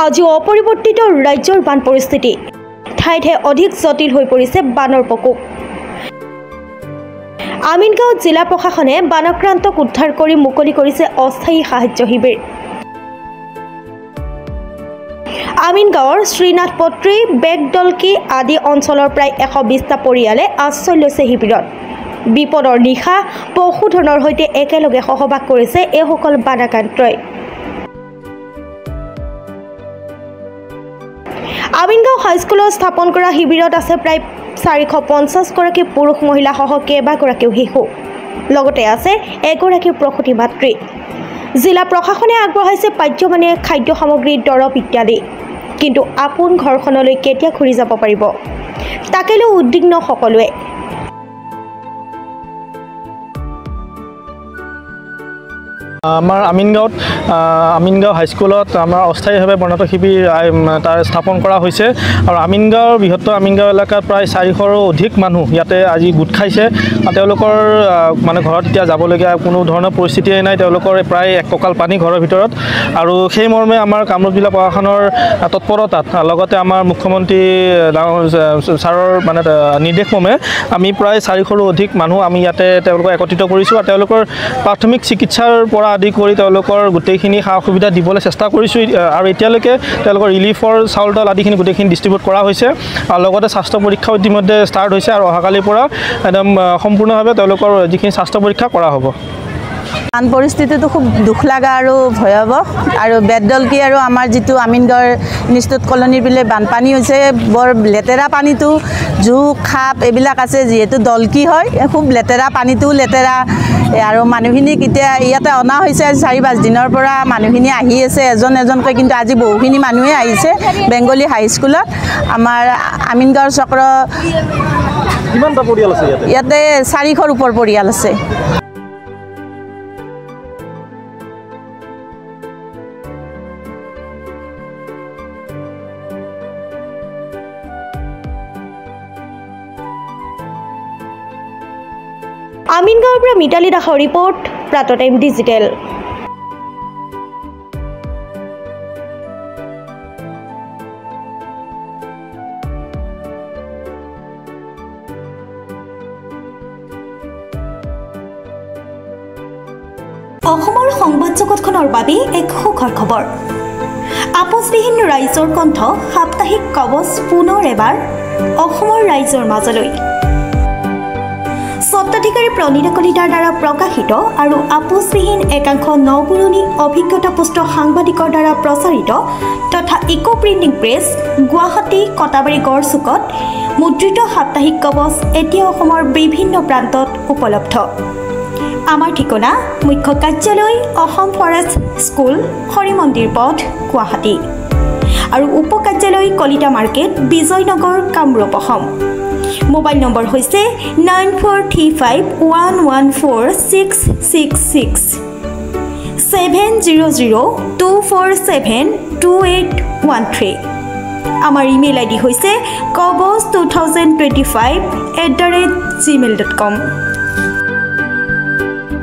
আজিও অপৰিৱৰ্তিত ৰাজ্যৰ বান পৰিস্থিতি ঠায়ে ঠায়ে অধিক জটিল হৈ পৰিছে বানৰ প্ৰকোপ। আমিনগাঁও জিলা প্ৰশাসনে বানাক্ৰান্তক উদ্ধাৰ কৰি মুকলি কৰিছে অস্থায়ী সাহায্য শিবিৰ। আমিনগাঁৱৰ শ্ৰীনাথপত্ৰী বেগদলকি আদি অঞ্চলৰ প্ৰায় 120টা পৰিয়ালে আশ্ৰয় লৈছে শিবিৰত। বিপদৰ নিশা পশুধনৰ সৈতে একেলগে সহবাস কৰিছে এইসকল বানাক্ৰান্তই। আমিনগাঁও হাইস্কুলত স্থাপন কৰা শিবিৰত আছে প্ৰায় 450 গৰাকী পুৰুষ মহিলা সহ কেইবাগৰাকীও শিশু, লগতে আছে এগৰাকী প্ৰসূতি মাতৃ। জিলা প্ৰশাসনে আগবঢ়াইছে পাঠ্যমানে খাদ্য সামগ্ৰী, দৰৱ ইত্যাদি। কিন্তু আপোন ঘৰখনলৈ কেতিয়া ঘূৰি যাব পাৰিব তাকে লৈ উদ্বিগ্ন সকলোৱে। আমাৰ আমিনগাঁও হাইস্কুলত আমাৰ অস্থায়ীভাৱে বৰ্ণাঢ্য শিবিৰ তাৰ স্থাপন কৰা হৈছে আৰু আমিনগাঁৱৰ বৃহত্তৰ আমিনগাঁও এলেকাত প্ৰায় 400ৰো অধিক মানুহ ইয়াতে আজি গোট খাইছে। তেওঁলোকৰ মানে ঘৰত এতিয়া যাবলগীয়া কোনো ধৰণৰ পৰিস্থিতিয়ে নাই। তেওঁলোকৰ প্ৰায় এক কঁকাল পানী ঘৰৰ ভিতৰত আৰু সেই মৰ্মে আমাৰ কামৰূপ জিলা প্ৰশাসনৰ তৎপৰতাত লগতে আমাৰ মুখ্যমন্ত্ৰী ছাৰৰ মানে নিৰ্দেশমৰ্মে আমি প্ৰায় 400ৰো অধিক মানুহ আমি ইয়াতে তেওঁলোকক একত্ৰিত কৰিছোঁ আৰু তেওঁলোকৰ প্ৰাথমিক চিকিৎসাৰ পৰা আদি কৰি তেওঁলোকৰ গোটেইখিনি সা সুবিধা দিবলৈ চেষ্টা কৰিছোঁ আৰু এতিয়ালৈকে তেওঁলোকৰ ৰিলিফৰ চাউল দাল আদিখিনি গোটেইখিনি ডিষ্ট্ৰিবিউট কৰা হৈছে আৰু লগতে স্বাস্থ্য পৰীক্ষাও ইতিমধ্যে ষ্টাৰ্ট হৈছে আৰু অহাকালিৰ পৰা একদম সম্পূৰ্ণভাৱে তেওঁলোকৰ যিখিনি স্বাস্থ্য পৰীক্ষা কৰা হ'ব। বান পৰিস্থিতিটো খুব দুখ লগা আৰু ভয়াৱহ আৰু বেদদলকি আৰু আমাৰ যিটো আমিনগাঁৱৰ ইনষ্টিটিউট কলনীৰ পিলে বানপানী হৈছে, বৰ লেতেৰা পানীটো, জোক সাপ এইবিলাক আছে, যিহেতু দলকি হয় খুব লেতেৰা, পানীটোও লেতেৰা আৰু মানুহখিনিক এতিয়া ইয়াতে অনা হৈছে 4-5 দিনৰ পৰা মানুহখিনি আহি আছে এজন এজনকৈ, কিন্তু আজি বহুখিনি মানুহে আহিছে বেংগলী হাইস্কুলত। আমাৰ আমিনগাঁৱৰ চক্ৰ কিমানটা পৰিয়াল আছে ইয়াতে 400ৰ ওপৰ পৰিয়াল আছে। আমিনগাঁৱৰ পৰা মিতালী দাসৰ ৰিপৰ্ট, প্ৰাতঃ টাইম ডিজিটেল। অসমৰ সংবাদ জগতখনৰ বাবে এক সুখৰ খবৰ। আপোচবিহীন ৰাইজৰ কণ্ঠ সাপ্তাহিক কবচ পুনৰ এবাৰ অসমৰ ৰাইজৰ মাজলৈ। স্বত্বাধিকাৰী প্ৰণীতা কলিতাৰ দ্বাৰা প্ৰকাশিত আৰু আপোচবিহীন একাংশ নপুৰণি অভিজ্ঞতাপুষ্ট সাংবাদিকৰ দ্বাৰা প্ৰচাৰিত তথা eco printing press, Guwahati Katabari গড়চুকত মুদ্ৰিত সাপ্তাহিক কবচ এতিয়া অসমৰ বিভিন্ন প্ৰান্তত উপলব্ধ। আমাৰ ঠিকনা মুখ্য কাৰ্যালয় অসম ফৰেষ্ট স্কুল, হৰি মন্দিৰ পথ, গুৱাহাটী আৰু উপ কাৰ্যালয় Kalita market, Bijoynagar, Kamrup, Assam. Mobile number হৈছে 9435114666 70024728113। আমাৰ ইমেইল আইডি হৈছে kobos2025@gmail.com।